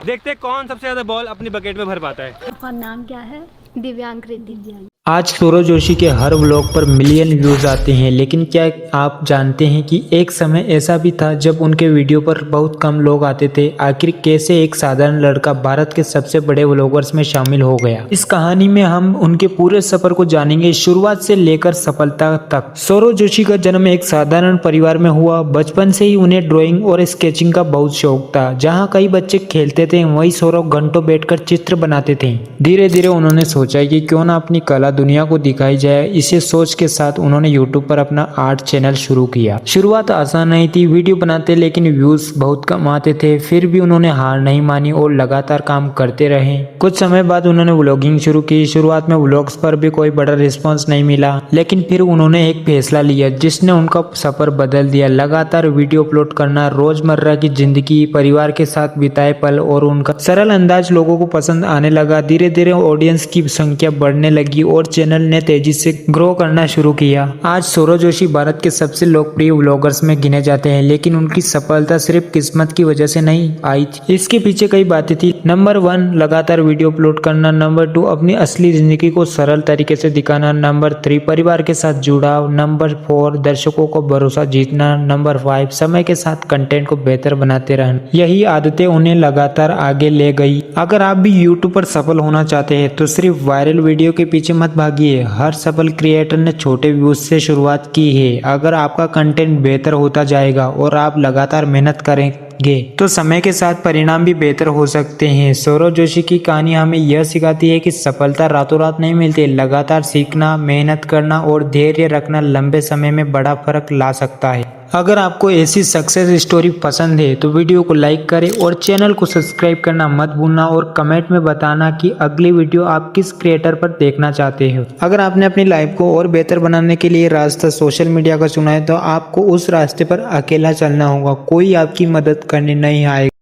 देखते हैं कौन सबसे ज्यादा बॉल अपनी बकेट में भर पाता है। आपका नाम क्या है? दिव्यांग रिद्धि। आज सौरव जोशी के हर व्लॉग पर मिलियन व्यूज आते हैं, लेकिन क्या आप जानते हैं कि एक समय ऐसा भी था जब उनके वीडियो पर बहुत कम लोग आते थे। आखिर कैसे एक साधारण लड़का भारत के सबसे बड़े व्लॉगर्स में शामिल हो गया, इस कहानी में हम उनके पूरे सफर को जानेंगे, शुरुआत से लेकर सफलता तक। सौरव जोशी का जन्म एक साधारण परिवार में हुआ। बचपन से ही उन्हें ड्राइंग और स्केचिंग का बहुत शौक था। जहाँ कई बच्चे खेलते थे, वहीं सौरव घंटों बैठकर चित्र बनाते थे। धीरे धीरे उन्होंने सोचा कि क्यों ना अपनी कला दुनिया को दिखाई जाए। इसे सोच के साथ उन्होंने यूट्यूब पर अपना आर्ट चैनल शुरू किया। शुरुआत आसान नहीं थी, वीडियो बनाते लेकिन व्यूज बहुत कम आते थे। फिर भी उन्होंने हार नहीं मानी और लगातार काम करते रहे। कुछ समय बाद उन्होंने व्लॉगिंग शुरू की। शुरुआत में व्लॉग्स पर भी कोई बड़ा रिस्पॉन्स नहीं मिला, लेकिन फिर उन्होंने एक फैसला लिया जिसने उनका सफर बदल दिया। लगातार वीडियो अपलोड करना, रोजमर्रा की जिंदगी, परिवार के साथ बिताए पल और उनका सरल अंदाज लोगों को पसंद आने लगा। धीरे धीरे ऑडियंस की संख्या बढ़ने लगी और चैनल ने तेजी से ग्रो करना शुरू किया। आज सौरव जोशी भारत के सबसे लोकप्रिय व्लॉगर्स में गिने जाते हैं, लेकिन उनकी सफलता सिर्फ किस्मत की वजह से नहीं आई थी। इसके पीछे कई बातें थी। नंबर 1, लगातार वीडियो अपलोड करना। नंबर 2, अपनी असली जिंदगी को सरल तरीके से दिखाना। नंबर 3, परिवार के साथ जुड़ाव। नंबर 4, दर्शकों को भरोसा जीतना। नंबर 5, समय के साथ कंटेंट को बेहतर बनाते रहना। यही आदतें उन्हें लगातार आगे ले गई। अगर आप भी यूट्यूब पर सफल होना चाहते हैं तो सिर्फ वायरल वीडियो के पीछे मत भागिए। हर सफल क्रिएटर ने छोटे व्यूज से शुरुआत की है। अगर आपका कंटेंट बेहतर होता जाएगा और आप लगातार मेहनत करेंगे तो समय के साथ परिणाम भी बेहतर हो सकते हैं। सौरव जोशी की कहानी हमें यह सिखाती है कि सफलता रातों रात नहीं मिलती। लगातार सीखना, मेहनत करना और धैर्य रखना लंबे समय में बड़ा फर्क ला सकता है। अगर आपको ऐसी सक्सेस स्टोरी पसंद है तो वीडियो को लाइक करें और चैनल को सब्सक्राइब करना मत भूलना और कमेंट में बताना कि अगली वीडियो आप किस क्रिएटर पर देखना चाहते हो। अगर आपने अपनी लाइफ को और बेहतर बनाने के लिए रास्ता सोशल मीडिया का चुना है तो आपको उस रास्ते पर अकेला चलना होगा। कोई आपकी मदद करने नहीं आएगा।